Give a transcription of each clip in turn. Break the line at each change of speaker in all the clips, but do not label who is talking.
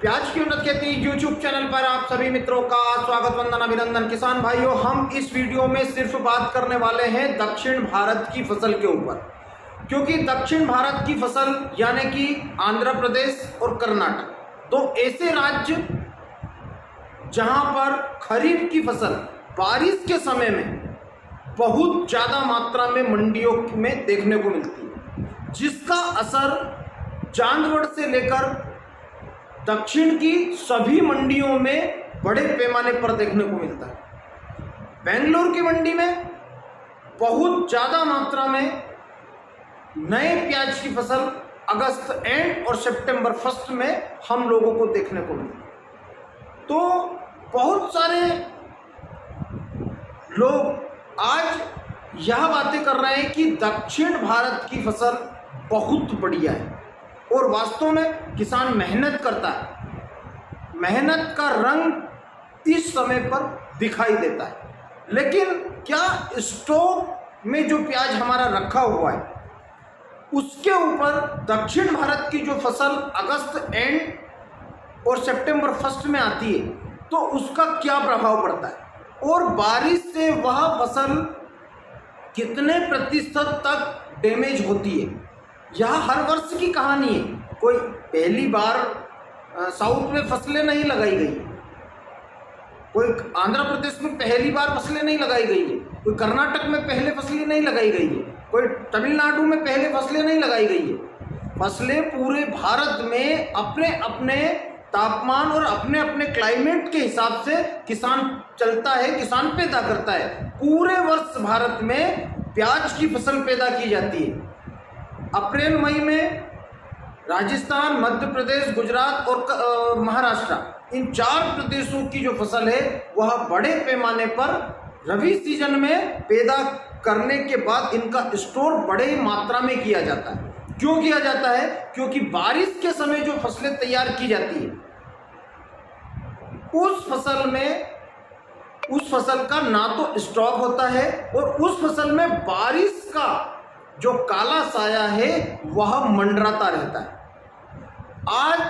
प्याज की उन्नत खेती यूट्यूब चैनल पर आप सभी मित्रों का स्वागत वंदन अभिनंदन। किसान भाइयों, हम इस वीडियो में सिर्फ बात करने वाले हैं दक्षिण भारत की फसल के ऊपर, क्योंकि दक्षिण भारत की फसल यानी कि आंध्र प्रदेश और कर्नाटक दो ऐसे राज्य जहां पर खरीफ की फसल बारिश के समय में बहुत ज़्यादा मात्रा में मंडियों में देखने को मिलती है, जिसका असर चांदवड़ से लेकर दक्षिण की सभी मंडियों में बड़े पैमाने पर देखने को मिलता है। बेंगलुरु की मंडी में बहुत ज़्यादा मात्रा में नए प्याज की फसल अगस्त एंड और सितंबर फर्स्ट में हम लोगों को देखने को मिली। तो बहुत सारे लोग आज यह बातें कर रहे हैं कि दक्षिण भारत की फसल बहुत बढ़िया है और वास्तव में किसान मेहनत करता है, मेहनत का रंग इस समय पर दिखाई देता है। लेकिन क्या स्टॉक में जो प्याज हमारा रखा हुआ है उसके ऊपर दक्षिण भारत की जो फसल अगस्त एंड और सितंबर फर्स्ट में आती है तो उसका क्या प्रभाव पड़ता है और बारिश से वह फसल कितने प्रतिशत तक डैमेज होती है? यह हर वर्ष की कहानी है। कोई पहली बार साउथ में फसलें नहीं लगाई गई है, कोई आंध्र प्रदेश में पहली बार फसलें नहीं लगाई गई है, कोई कर्नाटक में पहले फसलें नहीं लगाई गई है, कोई तमिलनाडु में पहले फसलें नहीं लगाई गई है। फसलें पूरे भारत में अपने अपने तापमान और अपने अपने क्लाइमेट के हिसाब से किसान चलता है, किसान पैदा करता है। पूरे वर्ष भारत में प्याज की फसल पैदा की जाती है। अप्रैल मई में राजस्थान, मध्य प्रदेश, गुजरात और महाराष्ट्र, इन 4 प्रदेशों की जो फसल है वह बड़े पैमाने पर रबी सीजन में पैदा करने के बाद इनका स्टोर बड़े मात्रा में किया जाता है। क्यों किया जाता है? क्योंकि बारिश के समय जो फसलें तैयार की जाती है उस फसल का ना तो स्टॉक होता है और उस फसल में बारिश का जो काला साया है वह मंडराता रहता है। आज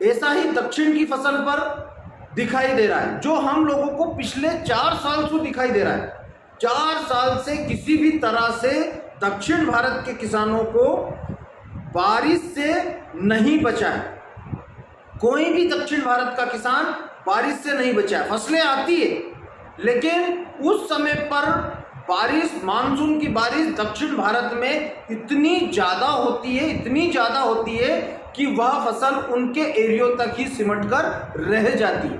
ऐसा ही दक्षिण की फसल पर दिखाई दे रहा है, जो हम लोगों को पिछले 4 साल से दिखाई दे रहा है। 4 साल से किसी भी तरह से दक्षिण भारत के किसानों को बारिश से नहीं बचा है। कोई भी दक्षिण भारत का किसान बारिश से नहीं बचा है। फसलें आती है लेकिन उस समय पर बारिश, मानसून की बारिश दक्षिण भारत में इतनी ज़्यादा होती है कि वह फसल उनके एरियो तक ही सिमट कर रह जाती है।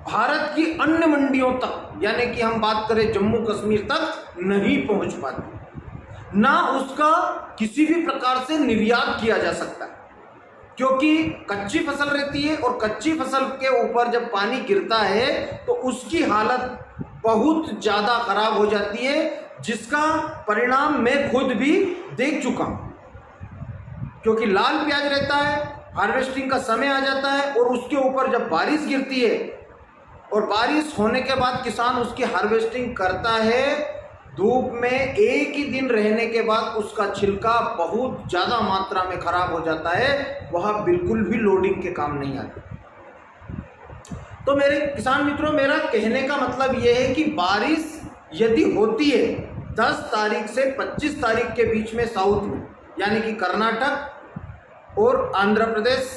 भारत की अन्य मंडियों तक, यानी कि हम बात करें जम्मू कश्मीर तक, नहीं पहुंच पाती, ना उसका किसी भी प्रकार से निर्यात किया जा सकता है, क्योंकि कच्ची फसल रहती है और कच्ची फसल के ऊपर जब पानी गिरता है तो उसकी हालत बहुत ज़्यादा खराब हो जाती है, जिसका परिणाम मैं खुद भी देख चुका हूँ। क्योंकि लाल प्याज रहता है, हार्वेस्टिंग का समय आ जाता है और उसके ऊपर जब बारिश गिरती है और बारिश होने के बाद किसान उसकी हार्वेस्टिंग करता है, धूप में एक ही दिन रहने के बाद उसका छिलका बहुत ज़्यादा मात्रा में खराब हो जाता है, वह बिल्कुल भी लोडिंग के काम नहीं आता। तो मेरे किसान मित्रों, मेरा कहने का मतलब यह है कि बारिश यदि होती है 10 तारीख से 25 तारीख के बीच में साउथ में, यानी कि कर्नाटक और आंध्र प्रदेश,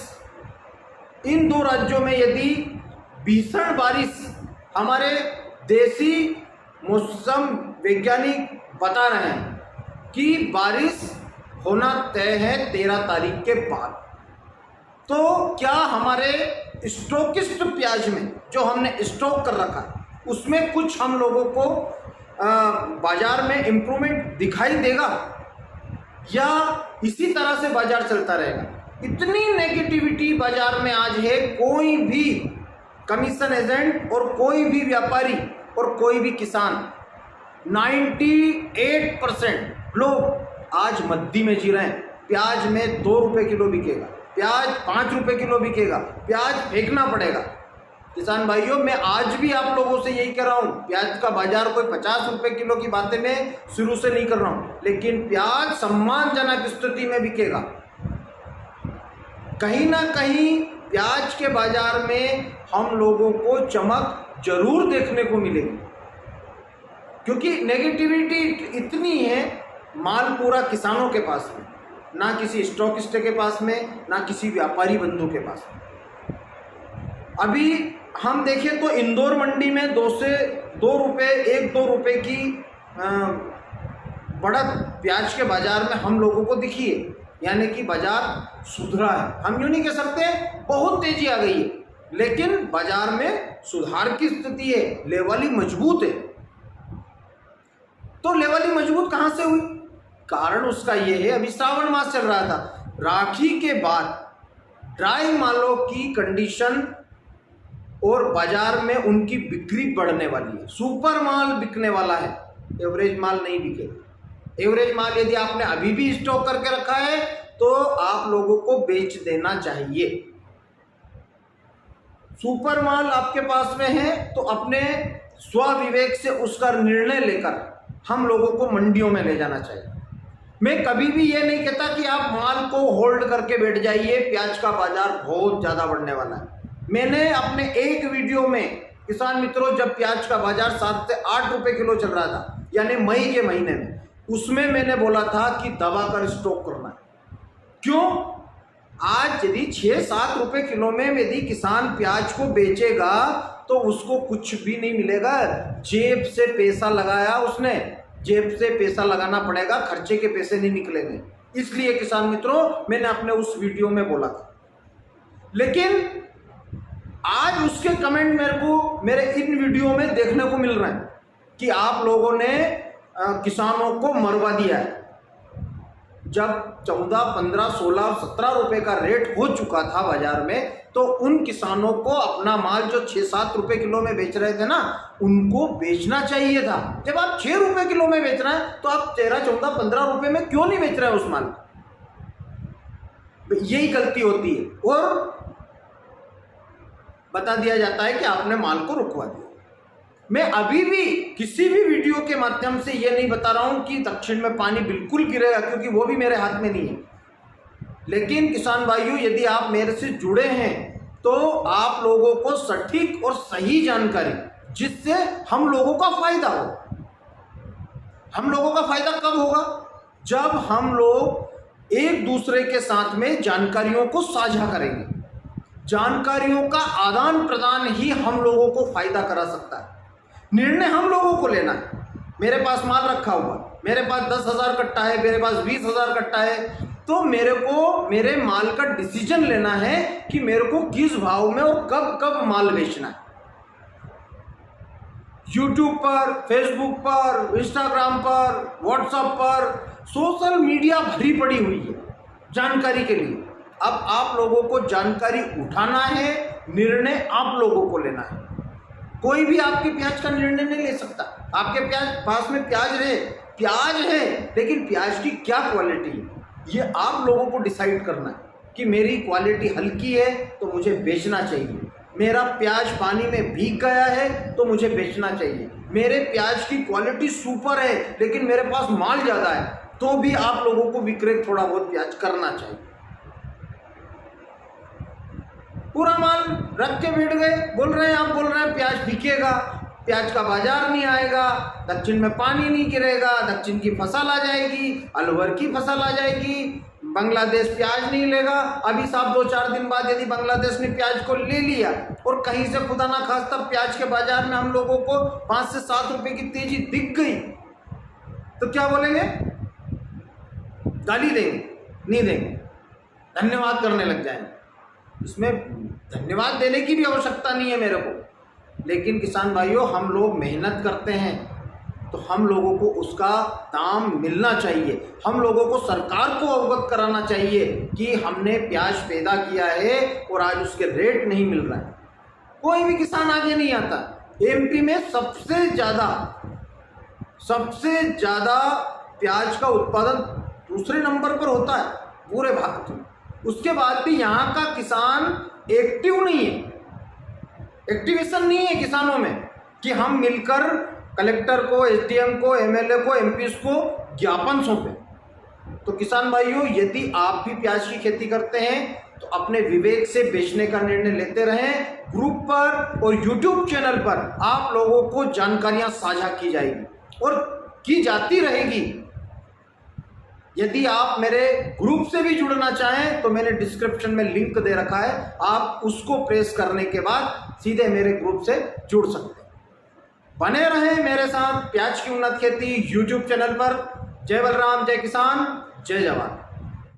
इन 2 राज्यों में यदि भीषण बारिश, हमारे देसी मौसम वैज्ञानिक बता रहे हैं कि बारिश होना तय है 13 तारीख के बाद, तो क्या हमारे स्टॉकिस्ट प्याज में जो हमने स्टॉक कर रखा है उसमें कुछ हम लोगों को बाजार में इम्प्रूवमेंट दिखाई देगा या इसी तरह से बाजार चलता रहेगा? इतनी नेगेटिविटी बाजार में आज है। कोई भी कमीशन एजेंट और कोई भी व्यापारी और कोई भी किसान, 98% लोग आज मद्दी में जी रहे हैं। प्याज में 2 रुपये किलो बिकेगा, प्याज 5 रुपये किलो बिकेगा, प्याज फेंकना पड़ेगा। किसान भाइयों, मैं आज भी आप लोगों से यही कह रहा हूँ, प्याज का बाजार कोई 50 रुपये किलो की बातें मैं शुरू से नहीं कर रहा हूँ, लेकिन प्याज सम्मानजनक स्थिति में बिकेगा। कहीं ना कहीं प्याज के बाजार में हम लोगों को चमक जरूर देखने को मिलेगी, क्योंकि नेगेटिविटी इतनी है, माल पूरा किसानों के पास में, ना किसी स्टॉकिस्ट के पास में, ना किसी व्यापारी बंधु के पास में। अभी हम देखें तो इंदौर मंडी में 2 से 2 रुपये, 1-2 रुपये की बढ़त प्याज के बाजार में हम लोगों को दिखी है, यानी कि बाजार सुधरा है। हम यूँ नहीं कह सकते बहुत तेजी आ गई है, लेकिन बाजार में सुधार की स्थिति है, लेवली मजबूत है। तो लेवली मजबूत कहाँ से हुई? कारण उसका ये है, अभी श्रावण मास चल रहा था, राखी के बाद ड्राई मालों की कंडीशन और बाजार में उनकी बिक्री बढ़ने वाली है। सुपर माल बिकने वाला है, एवरेज माल नहीं बिकेगा। एवरेज माल यदि आपने अभी भी स्टॉक करके रखा है तो आप लोगों को बेच देना चाहिए। सुपर माल आपके पास में है तो अपने स्वविवेक से उसका निर्णय लेकर हम लोगों को मंडियों में ले जाना चाहिए। मैं कभी भी ये नहीं कहता कि आप माल को होल्ड करके बैठ जाइए, प्याज का बाजार बहुत ज़्यादा बढ़ने वाला है। मैंने अपने एक वीडियो में किसान मित्रों, जब प्याज का बाजार 7 से 8 रुपए किलो चल रहा था, यानी मई के महीने में, उसमें मैंने बोला था कि दबा कर स्टॉक करना है। क्यों? आज यदि 6-7 रुपए किलो में यदि किसान प्याज को बेचेगा तो उसको कुछ भी नहीं मिलेगा। जेब से पैसा लगाया उसने, जेब से पैसा लगाना पड़ेगा, खर्चे के पैसे नहीं निकलेंगे। इसलिए किसान मित्रों, मैंने अपने उस वीडियो में बोला था। लेकिन आज उसके कमेंट मेरे को मेरे इन वीडियो में देखने को मिल रहे हैं कि आप लोगों ने किसानों को मरवा दिया है। जब 14, 15, 16, 17 रुपए का रेट हो चुका था बाजार में, तो उन किसानों को अपना माल जो 6-7 रुपए किलो में बेच रहे थे ना, उनको बेचना चाहिए था। जब आप 6 रुपए किलो में बेच रहे हैं तो आप 13, 14, 15 रुपए में क्यों नहीं बेच रहे हैं उस माल? यही गलती होती है और बता दिया जाता है कि आपने माल को रुकवा दिया। मैं अभी भी किसी भी वीडियो के माध्यम से ये नहीं बता रहा हूं कि दक्षिण में पानी बिल्कुल गिरेगा, क्योंकि वो भी मेरे हाथ में नहीं है। लेकिन किसान भाइयों, यदि आप मेरे से जुड़े हैं तो आप लोगों को सटीक और सही जानकारी, जिससे हम लोगों का फायदा हो। हम लोगों का फायदा कब होगा? जब हम लोग एक दूसरे के साथ में जानकारियों को साझा करेंगे। जानकारियों का आदान प्रदान ही हम लोगों को फायदा करा सकता है। निर्णय हम लोगों को लेना है। मेरे पास माल रखा हुआ, मेरे पास 10,000 कट्टा है, मेरे पास 20,000 कट्टा है, तो मेरे को मेरे माल का डिसीजन लेना है कि मेरे को किस भाव में और कब कब माल बेचना है। यूट्यूब पर, फेसबुक पर, इंस्टाग्राम पर, व्हाट्सएप पर, सोशल मीडिया भरी पड़ी हुई है जानकारी के लिए। अब आप लोगों को जानकारी उठाना है, निर्णय आप लोगों को लेना है। कोई भी आपके प्याज का निर्णय नहीं ले सकता। आपके पास में प्याज है, लेकिन प्याज की क्या क्वालिटी है, ये आप लोगों को डिसाइड करना है कि मेरी क्वालिटी हल्की है तो मुझे बेचना चाहिए, मेरा प्याज पानी में भीग गया है तो मुझे बेचना चाहिए, मेरे प्याज की क्वालिटी सुपर है लेकिन मेरे पास माल ज़्यादा है, तो भी आप लोगों को विक्रय थोड़ा बहुत प्याज करना चाहिए। पूरा माल रख के बैठ गए, बोल रहे हैं, आप बोल रहे हैं प्याज बिकेगा, प्याज का बाजार नहीं आएगा, दक्षिण में पानी नहीं गिरेगा, दक्षिण की फसल आ जाएगी, अलवर की फसल आ जाएगी, बांग्लादेश प्याज नहीं लेगा। अभी साहब 2-4 दिन बाद यदि बांग्लादेश ने प्याज को ले लिया और कहीं से खुदा ना खास्ता प्याज के बाजार में हम लोगों को 5 से 7 रुपए की तेजी दिख गई, तो क्या बोलेंगे? गाली देंगे? नहीं देंगे, धन्यवाद करने लग जाएंगे। इसमें धन्यवाद देने की भी आवश्यकता नहीं है मेरे को। लेकिन किसान भाइयों, हम लोग मेहनत करते हैं तो हम लोगों को उसका दाम मिलना चाहिए। हम लोगों को सरकार को अवगत कराना चाहिए कि हमने प्याज पैदा किया है और आज उसके रेट नहीं मिल रहा है। कोई भी किसान आगे नहीं आता। एमपी में सबसे ज़्यादा प्याज का उत्पादन दूसरे नंबर पर होता है पूरे भारत में। उसके बाद भी यहाँ का किसान एक्टिव नहीं है, एक्टिवेशन नहीं है किसानों में कि हम मिलकर कलेक्टर को, एसडीएम को, एमएलए को, एमपीस को ज्ञापन सौंपें। तो किसान भाइयों, यदि आप भी प्याज की खेती करते हैं तो अपने विवेक से बेचने का निर्णय लेते रहें। ग्रुप पर और यूट्यूब चैनल पर आप लोगों को जानकारियां साझा की जाएगी और की जाती रहेगी। यदि आप मेरे ग्रुप से भी जुड़ना चाहें तो मैंने डिस्क्रिप्शन में लिंक दे रखा है, आप उसको प्रेस करने के बाद सीधे मेरे ग्रुप से जुड़ सकते हैं। बने रहें मेरे साथ प्याज की उन्नत खेती यूट्यूब चैनल पर। जय बलराम, जय किसान, जय जवान।